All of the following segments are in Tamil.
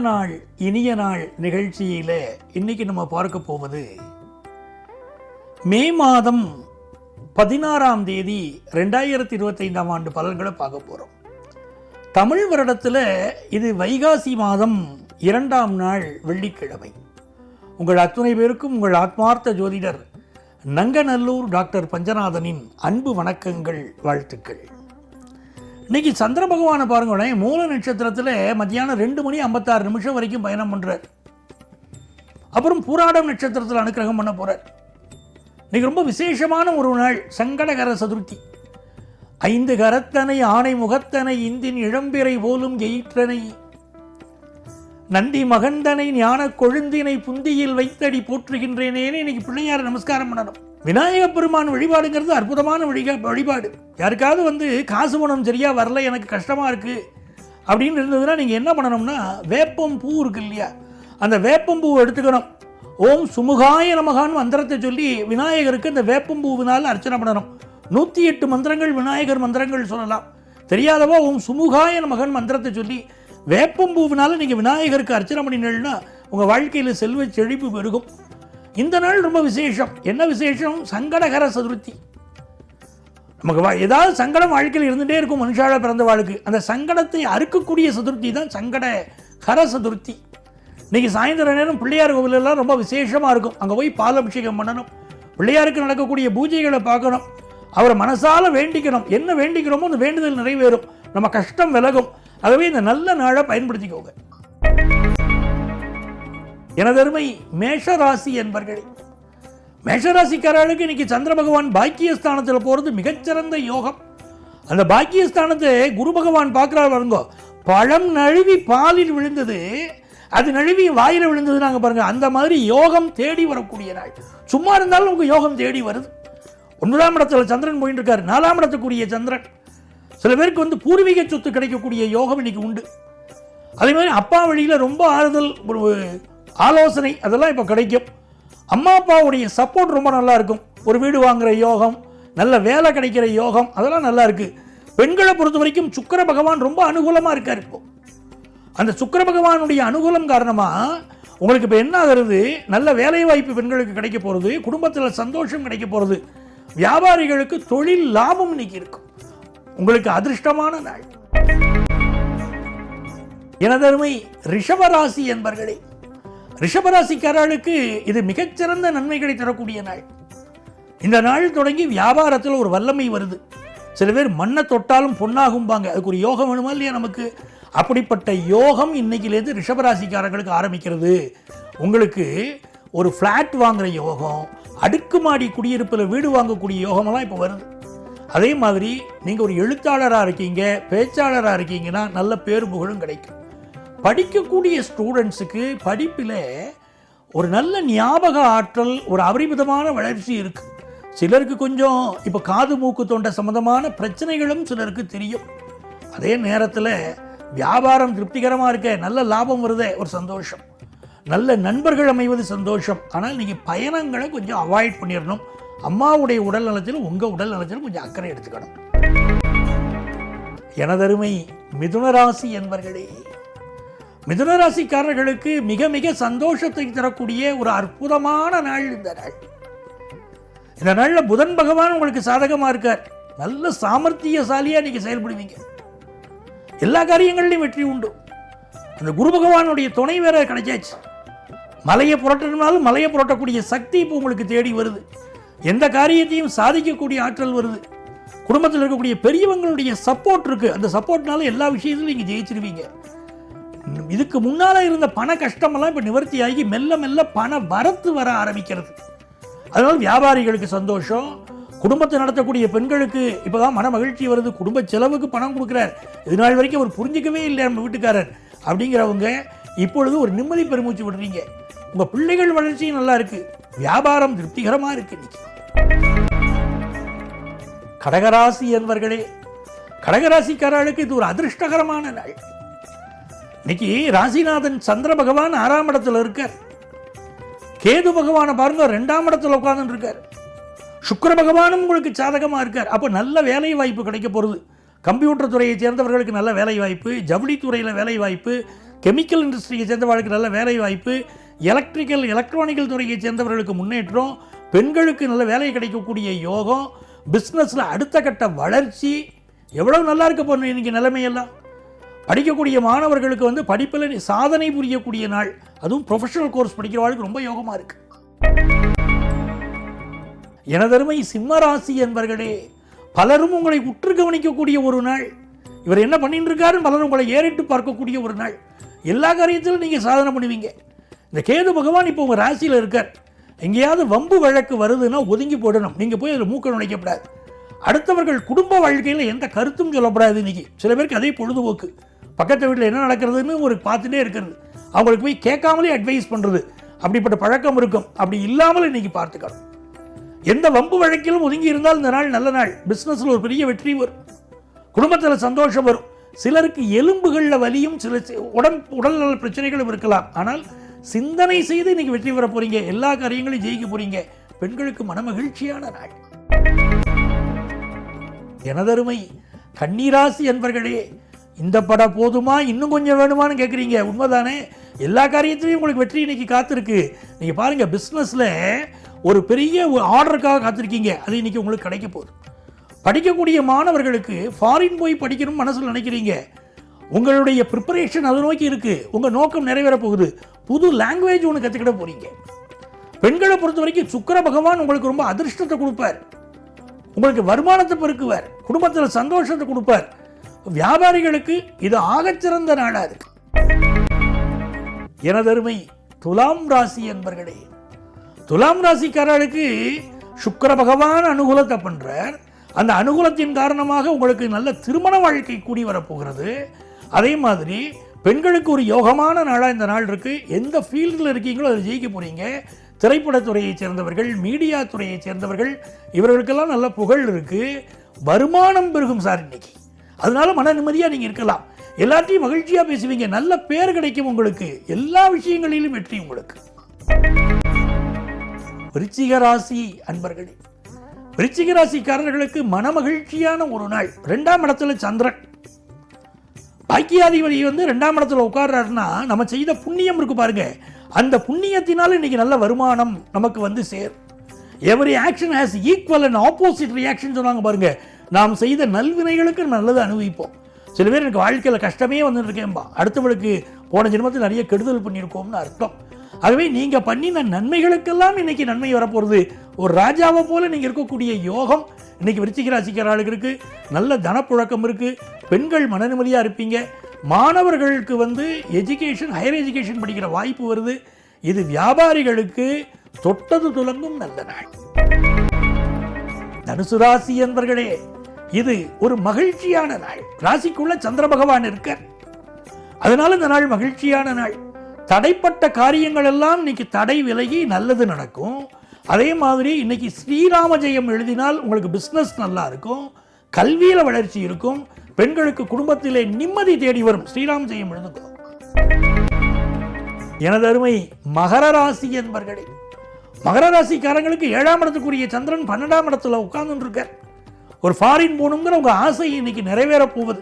நாள் இனிய நாள் நிகழ்ச்சியில் இன்னைக்கு நம்ம பார்க்க போவது மே மாதம் 16ஆம் தேதி 2025ஆம் ஆண்டு பலன்களை பார்க்க போகிறோம். தமிழ் வருடத்தில் இது வைகாசி மாதம் 2ஆம் நாள் வெள்ளிக்கிழமை. உங்கள் அத்துணை பேருக்கும் உங்கள் ஆத்மார்த்த ஜோதிடர் நங்கநல்லூர் டாக்டர் பஞ்சநாதனின் அன்பு வணக்கங்கள், வாழ்த்துக்கள். இன்னைக்கு சந்திர பகவானை பாருங்களேன், மூல நட்சத்திரத்தில் மத்தியானம் 2:56 வரைக்கும் பயணம் பண்ணுறார். அப்புறம் பூராடம் நட்சத்திரத்தில் அனுக்கிரகம் பண்ண போகிறார். இன்னைக்கு ரொம்ப விசேஷமான ஒரு நாள், சங்கடகர சதுர்த்தி. 5 கரத்தனை ஆணை முகத்தனை இந்தின் இளம்பிறை போலும் எயிற்றனை நந்தி மகந்தனை ஞான கொழுந்தினை புந்தியில் வைத்தடி போற்றுகின்றேனேன்னு இன்னைக்கு பிள்ளையார் நமஸ்காரம் பண்ணணும். விநாயக பெருமான் வழிபாடுங்கிறது அற்புதமான வழிபாடு. யாருக்காவது காசு பணம் சரியா வரல, எனக்கு கஷ்டமா இருக்கு அப்படின்னு இருந்ததுன்னா நீங்க என்ன பண்ணணும்னா, வேப்பம் பூ இருக்கு இல்லையா, அந்த வேப்பம் பூவை எடுத்துக்கணும். ஓம் சுமுகாய நமகான்னு மந்திரத்தை சொல்லி விநாயகருக்கு இந்த வேப்பம் பூவினால் அர்ச்சனை பண்ணணும். 108 மந்திரங்கள் விநாயகர் மந்திரங்கள் சொல்லலாம். தெரியாதவோ ஓம் சுமுகாய நமகன் மந்திரத்தை சொல்லி வேப்பம் பூவினால நீங்கள் விநாயகருக்கு அர்ச்சனை பண்ணினீங்கன்னா உங்கள் வாழ்க்கையில் செல்வ செழிப்பு பெருகும். இந்த நாள் ரொம்ப விசேஷம். என்ன விசேஷம்? சங்கடகர சதுர்த்தி. நமக்கு ஏதாவது சங்கடம் வாழ்க்கையில் இருந்துகிட்டே இருக்கும் மனுஷால பிறந்த வாழ்க்கை. அந்த சங்கடத்தை அறுக்கக்கூடிய சதுர்த்தி தான் சங்கடகர சதுர்த்தி. இன்னைக்கு சாயந்தர நேரம் பிள்ளையார் கோவிலெல்லாம் ரொம்ப விசேஷமாக இருக்கும். அங்கே போய் பால் அபிஷேகம் பண்ணணும், பிள்ளையாருக்கு நடக்கக்கூடிய பூஜைகளை பார்க்கணும், அவரை மனசால வேண்டிக்கணும். என்ன வேண்டிக்கிறோமோ அந்த வேண்டுதல் நிறைவேறும், நம்ம கஷ்டம் விலகும். ஆகவே இந்த நல்ல நாளை பயன்படுத்திக்கோங்க. எனதருமை மேஷராசி என்பர்களே, மேஷராசிக்காரர்களுக்கு இன்னைக்கு சந்திர பகவான் பாக்கியஸ்தானத்தில் போகிறது மிகச்சிறந்த யோகம். அந்த பாக்கியஸ்தானத்தை குரு பகவான் பார்க்கிறார் பாருங்க. பழம் நழுவி பாலில் விழுந்தது, அது நழுவி வாயில விழுந்தது நாங்க பாருங்க. அந்த மாதிரி யோகம் தேடி வரக்கூடிய நாள். சும்மா இருந்தாலும் உங்களுக்கு யோகம் தேடி வருது. 9ஆம் இடத்துல சந்திரன் போயிட்டு இருக்காரு, 4ஆம் இடத்துக்குரிய சந்திரன். சில பேருக்கு பூர்வீக சொத்து கிடைக்கக்கூடிய யோகம் இன்னைக்கு உண்டு. அதே மாதிரி அப்பா வழியில் ரொம்ப ஆறுதல், ஒரு ஆலோசனை அதெல்லாம் இப்போ கிடைக்கும். அம்மா அப்பாவுடைய சப்போர்ட் ரொம்ப நல்லா இருக்கும். ஒரு வீடு வாங்குற யோகம், நல்ல வேலை கிடைக்கிற யோகம், அதெல்லாம் நல்லா இருக்கு. பெண்களை பொறுத்த வரைக்கும் சுக்கிர பகவான் ரொம்ப அனுகூலமாக இருக்கார். இப்போ அந்த சுக்கிர பகவானுடைய அனுகூலம் காரணமாக உங்களுக்கு இப்போ என்ன ஆகிறது, நல்ல வேலை வாய்ப்பு பெண்களுக்கு கிடைக்க போகிறது, குடும்பத்தில் சந்தோஷம் கிடைக்க போகிறது, வியாபாரிகளுக்கு தொழில் லாபம் இன்னைக்கு இருக்கும். உங்களுக்கு அதிர்ஷ்டமான நாள். எனதருமை ரிஷபராசி என்பர்களே, ரிஷபராசிக்காரர்களுக்கு இது மிகச்சிறந்த நன்மைகளை தரக்கூடிய நாள். இந்த நாள் தொடங்கி வியாபாரத்தில் ஒரு வல்லமை வருது. சில பேர் மண்ணை தொட்டாலும் பொன்னாகும்பாங்க. அதுக்கு ஒரு யோகம் வேணுமா இல்லையா நமக்கு? அப்படிப்பட்ட யோகம் இன்னைக்கிலேருந்து ரிஷபராசிக்காரர்களுக்கு ஆரம்பிக்கிறது. உங்களுக்கு ஒரு ஃப்ளாட் வாங்குற யோகம், அடுக்குமாடி குடியிருப்பில் வீடு வாங்கக்கூடிய யோகமெல்லாம் இப்போ வருது. அதே மாதிரி நீங்கள் ஒரு எழுத்தாளராக இருக்கீங்க, பேச்சாளராக இருக்கீங்கன்னா நல்ல பேரு புகழும் கிடைக்கும். படிக்கக்கூடிய ஸ்டூடெண்ட்ஸுக்கு படிப்பில் ஒரு நல்ல ஞாபக ஆற்றல், ஒரு அபரிமிதமான வளர்ச்சி இருக்குது. சிலருக்கு கொஞ்சம் இப்போ காது மூக்கு தொண்டை சம்மந்தமான பிரச்சனைகளும் சிலருக்கு தெரியும். அதே நேரத்தில் வியாபாரம் திருப்திகரமாக இருக்க, நல்ல லாபம் வருதே, ஒரு சந்தோஷம். நல்ல நண்பர்கள் அமைவது சந்தோஷம். ஆனால் நீங்கள் பயணங்களை கொஞ்சம் அவாய்ட் பண்ணிடணும். அம்மாவுடைய உடல் நலத்திலும் உங்கள் உடல் நலத்திலும் கொஞ்சம் அக்கறை எடுத்துக்கணும். எனதருமை மிதுனராசி என்பர்களே, மிதுனராசிக்காரர்களுக்கு மிக மிக சந்தோஷத்தை தரக்கூடிய ஒரு அற்புதமான நாள் இந்த நாள். இந்த நாளில் புதன் பகவான் உங்களுக்கு சாதகமாக இருக்கார். நல்ல சாமர்த்தியசாலியாக நீங்கள் செயல்படுவீங்க. எல்லா காரியங்கள்லையும் வெற்றி உண்டு. அந்த குரு பகவானுடைய துணை வேற கிடைச்சாச்சு. மலையை புரட்டினாலும் மலையை புரட்டக்கூடிய சக்தி இப்போ உங்களுக்கு தேடி வருது. எந்த காரியத்தையும் சாதிக்கக்கூடிய ஆற்றல் வருது. குடும்பத்தில் இருக்கக்கூடிய பெரியவங்களுடைய சப்போர்ட் இருக்கு. அந்த சப்போர்ட்னால எல்லா விஷயத்திலும் நீங்கள் ஜெயிச்சிருவீங்க. இதுக்கு முன்னால இருந்த பண கஷ்டமெல்லாம் இப்போ நிவர்த்தியாகி மெல்ல மெல்ல பண வரத்து வர ஆரம்பிக்கிறது. அதனால வியாபாரிகளுக்கு சந்தோஷம். குடும்பத்தை நடத்தக்கூடிய பெண்களுக்கு இப்போதான் மன மகிழ்ச்சி வருது. குடும்ப செலவுக்கு பணம் கொடுக்குறார். இது நாள் வரைக்கும் அவர் புரிஞ்சிக்கவே இல்லை நம்ம வீட்டுக்காரர் அப்படிங்கிறவங்க இப்பொழுது ஒரு நிம்மதி பெருமூச்சு விடுறீங்க. உங்கள் பிள்ளைகள் வளர்ச்சியும் நல்லா இருக்கு. வியாபாரம் திருப்திகரமாக இருக்கு. இன்னைக்கு கடகராசி என்பர்களே, கடகராசிக்காரர்களுக்கு இது ஒரு அதிர்ஷ்டகரமான நாள். இன்னைக்கு ராசிநாதன் சந்திர பகவான் 6ஆம் இடத்துல இருக்கார். கேது பகவானை பாருங்க 2ஆம் இடத்துல உட்கார்ந்து இருக்கார். சுக்கிர பகவானும் உங்களுக்கு சாதகமாக இருக்கார். அப்போ நல்ல வேலை வாய்ப்பு கிடைக்க போகிறது. கம்ப்யூட்டர் துறையை சேர்ந்தவர்களுக்கு நல்ல வேலை வாய்ப்பு, ஜவுளி துறையில் வேலை வாய்ப்பு, கெமிக்கல் இண்டஸ்ட்ரியை சேர்ந்தவர்களுக்கு நல்ல வேலை வாய்ப்பு, எலக்ட்ரானிக்கல் துறையை சேர்ந்தவர்களுக்கு முன்னேற்றம், பெண்களுக்கு நல்ல வேலை கிடைக்கக்கூடிய யோகம், பிஸ்னஸில் அடுத்த கட்ட வளர்ச்சி. எவ்வளவு நல்லா இருக்க போகணும் இன்றைக்கி நிலைமையெல்லாம். படிக்கக்கூடிய மாணவர்களுக்கு வந்து படிப்பில் சாதனை புரியக்கூடிய நாள். அதுவும் ப்ரொஃபஷனல் கோர்ஸ் படிக்கிறவர்களுக்கு ரொம்ப யோகமாக இருக்கு. எனதருமை சிம்மராசி என்பர்களே, பலரும் உங்களை உற்று கவனிக்கக்கூடிய ஒரு நாள். இவர் என்ன பண்ணிட்டு இருக்காரு பலரும் உங்களை ஏறிட்டு பார்க்கக்கூடிய ஒரு நாள். எல்லா காரியத்திலும் நீங்கள் சாதனை பண்ணுவீங்க. இந்த கேது பகவான் இப்போ உங்கள் ராசியில் இருக்கார். எங்கேயாவது வம்பு வழக்கு வருதுன்னா ஒதுங்கி போடணும். நீங்கள் போய் அதில் மூக்க நுழைக்கப்படாது. அடுத்தவர்கள் குடும்ப வாழ்க்கையில் எந்த கருத்தும் சொல்லப்படாது. இன்னைக்கு சில பேருக்கு அதே பொழுதுபோக்கு. பக்கத்து வீட்டில் என்ன நடக்கிறதுன்னு ஒரு பார்த்துட்டே இருக்கிறது. அவங்களுக்கு போய் கேட்காமலே அட்வைஸ் பண்ணுறது, அப்படிப்பட்ட பழக்கம் இருக்கும். அப்படி இல்லாமல் இன்னைக்கு பார்த்துக்கணும். எந்த வம்பு வழக்கிலும் ஒதுங்கி இருந்தால் இந்த நாள் நல்ல நாள். பிஸ்னஸில் ஒரு பெரிய வெற்றி வரும், குடும்பத்தில் சந்தோஷம் வரும். சிலருக்கு எலும்புகளில் வலியும் சில உடல்நல பிரச்சனைகளும் இருக்கலாம். ஆனால் சிந்தனை செய்து இன்னைக்கு வெற்றி பெற போறீங்க. எல்லா காரியங்களையும் ஜெயிக்க போறீங்க. பெண்களுக்கு மனமகிழ்ச்சியான நாள். எனதருமை கன்னிராசி என்பர்களே, இந்த படம் போதுமா, இன்னும் கொஞ்சம் வேணுமான்னு கேட்குறீங்க. உண்மைதானே? எல்லா காரியத்திலையும் உங்களுக்கு வெற்றி இன்னைக்கு காத்திருக்கு. நீங்கள் பாருங்கள், பிஸ்னஸில் ஒரு பெரிய ஆர்டருக்காக காத்திருக்கீங்க. அது இன்னைக்கு உங்களுக்கு கிடைக்க போகுது. படிக்கக்கூடிய மாணவர்களுக்கு ஃபாரின் போய் படிக்கணும்னு மனசில் நினைக்கிறீங்க. உங்களுடைய ப்ரிப்பரேஷன் அதை நோக்கி இருக்குது. உங்கள் நோக்கம் நிறைவேற போகுது. புது லாங்குவேஜ் ஒன்று கற்றுக்கிட போகிறீங்க. பெண்களை பொறுத்த வரைக்கும் சுக்கிர பகவான் உங்களுக்கு ரொம்ப அதிர்ஷ்டத்தை கொடுப்பார். உங்களுக்கு வருமானத்தை பெருக்குவார். குடும்பத்தில் சந்தோஷத்தை கொடுப்பார். வியாபாரிகளுக்கு இது ஆகச்சிறந்த நாளாக இருக்கு. எனதருமை துலாம் ராசி என்பர்களே, துலாம் ராசிக்காரர்களுக்கு சுக்கிர பகவான் அனுகூலத்தை பண்றார். அந்த அனுகூலத்தின் காரணமாக உங்களுக்கு நல்ல திருமண வாழ்க்கை கூடி வரப்போகிறது. அதே மாதிரி பெண்களுக்கு ஒரு யோகமான நாளாக இந்த நாள் இருக்கு. எந்த ஃபீல்டில் இருக்கீங்களோ அதை ஜெயிக்க போறீங்க. திரைப்படத்துறையை சேர்ந்தவர்கள், மீடியா துறையை சேர்ந்தவர்கள், இவர்களுக்கெல்லாம் நல்ல புகழ் இருக்கு. வருமானம் பெருகும் சார் இன்னைக்கு. அதனால மன நிம்மதியாக நீங்கள் இருக்கலாம். எல்லாத்தையும் மகிழ்ச்சியாக பேசுவீங்க. நல்ல பேர் கிடைக்கும் உங்களுக்கு. எல்லா விஷயங்களிலும் வெற்றி உங்களுக்கு. விருச்சிக ராசி அன்பர்களே, விருச்சிக ராசிக்காரர்களுக்கு மனமகிழ்ச்சியான ஒரு நாள். 2ஆம் இடத்துல சந்திரன், பாக்கியாதிபதி வந்து 2ஆம் இடத்துல உட்கார்றாருன்னா நம்ம செய்த புண்ணியம் இருக்கு பாருங்க. அந்த புண்ணியத்தினால இன்னைக்கு நல்ல வருமானம் நமக்கு வந்து சேரும். Every action has equal and opposite reaction சொன்னாங்க பாருங்க. நாம் செய்த நல்வினைகளுக்கு நல்லது அனுபவிப்போம். சில பேர் எனக்கு வாழ்க்கையில் கஷ்டமே வந்துட்டு இருக்கேன்பா, அடுத்தவளுக்கு போன ஜென்மத்தில் நிறைய கெடுதல் பண்ணியிருக்கோம்னு அர்த்தம். ஆகவே நீங்கள் பண்ணின நன்மைகளுக்கெல்லாம் இன்னைக்கு நன்மை வரப்போகிறது. ஒரு ராஜாவை போல நீங்கள் இருக்கக்கூடிய யோகம் இன்னைக்கு விருச்சிக ராசிக்காரர்களுக்கு இருக்கு. நல்ல தனப்புழக்கம் இருக்கு. பெண்கள் மன நிம்மதியாக இருப்பீங்க. மாணவர்களுக்கு வந்து எஜுகேஷன், ஹையர் எஜுகேஷன் படிக்கிற வாய்ப்பு வருது. இது வியாபாரிகளுக்கு தொட்டது துலங்கும் நல்ல நாள். தனுசு ராசி என்பர்களே, இது ஒரு மகிழ்ச்சியான நாள். ராசிக்குள்ள சந்திர பகவான் இருக்க, அதனால இந்த நாள் மகிழ்ச்சியான நாள். தடைப்பட்ட காரியங்கள் எல்லாம் இன்னைக்கு தடை விலகி நல்லது நடக்கும். அதே மாதிரி இன்னைக்கு ஸ்ரீராம ஜெயம் எழுதினால் உங்களுக்கு பிஸ்னஸ் நல்லா இருக்கும். கல்வியில வளர்ச்சி இருக்கும். பெண்களுக்கு குடும்பத்திலே நிம்மதி தேடி வரும். ஸ்ரீராம ஜெயம் எழுதுங்க. எனது அருமை மகர ராசி என்பர்களே, மகர ராசிக்காரங்களுக்கு 7ஆம் இடத்துக்குரிய சந்திரன் 12ஆம் இடத்துல உட்கார்ந்து இருக்க. ஒரு ஃபாரின் போகணுங்கிற உங்க ஆசை இன்னைக்கு நிறைவேற போகிறது.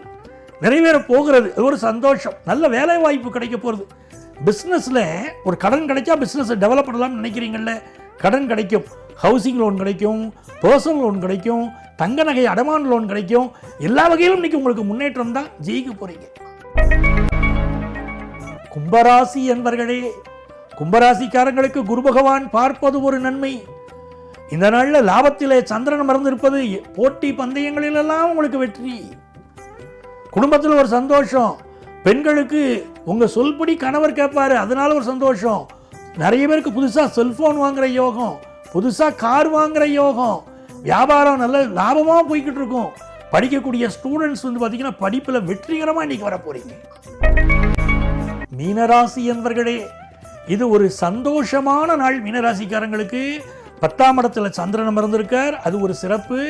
அது ஒரு சந்தோஷம். நல்ல வேலை வாய்ப்பு கிடைக்க போகிறது. பிஸ்னஸில் ஒரு கடன் கிடைச்சா பிஸ்னஸை டெவலப் பண்ணலாம்னு நினைக்கிறீங்கல்ல, கடன் கிடைக்கும். ஹவுசிங் லோன் கிடைக்கும், பர்சனல் லோன் கிடைக்கும், தங்க நகை அடமான லோன் கிடைக்கும். எல்லா வகையிலும் இன்னைக்கு உங்களுக்கு முன்னேற்றம் தான். ஜெயிக்க போறீங்க. கும்பராசி என்பர்களே, கும்பராசிக்காரங்களுக்கு குரு பகவான் பார்ப்பது ஒரு நன்மை. இந்த நாளில் லாபத்திலே சந்திரன் மறந்திருப்பது, போட்டி பந்தயங்களிலெல்லாம் உங்களுக்கு வெற்றி. குடும்பத்தில் ஒரு சந்தோஷம். பெண்களுக்கு உங்க சொல்படி கணவர் கேட்பாரு, அதனால ஒரு சந்தோஷம். நிறைய பேருக்கு புதுசா செல்போன் வாங்குற யோகம், புதுசா கார் வாங்குற யோகம். வியாபாரம் நல்ல லாபமா போய்கிட்டு இருக்கும். படிக்கக்கூடிய ஸ்டூடெண்ட்ஸ் வந்து பாத்தீங்கன்னா படிப்புல வெற்றிகரமா இன்னைக்கு வர போறீங்க. மீனராசி என்பர்களே, இது ஒரு சந்தோஷமான நாள். மீனராசிக்காரங்களுக்கு 10ஆம் இடத்துல சந்திரன் மறந்திருக்கார். அது ஒரு சிறப்பு.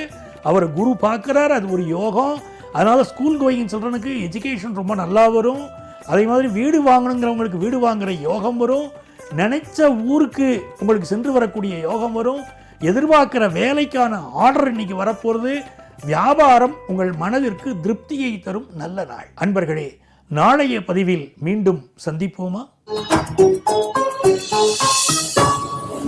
அவர் குரு பார்க்கிறார். அது ஒரு யோகம். அதனால ஸ்கூல் கோயிங் சில்ட்ரனுக்கு எஜுகேஷன் ரொம்ப நல்லா வரும். அதே மாதிரி வீடு வாங்கணுங்கிறவங்களுக்கு வீடு வாங்குற யோகம் வரும். நினைச்ச ஊருக்கு உங்களுக்கு சென்று வரக்கூடிய யோகம் வரும். எதிர்பார்க்கிற வேலைக்கான ஆர்டர் இன்னைக்கு வரப்போகிறது. வியாபாரம் உங்கள் மனதிற்கு திருப்தியை தரும் நல்ல நாள். அன்பர்களே, நாளைய பதிவில் மீண்டும் சந்திப்போமா?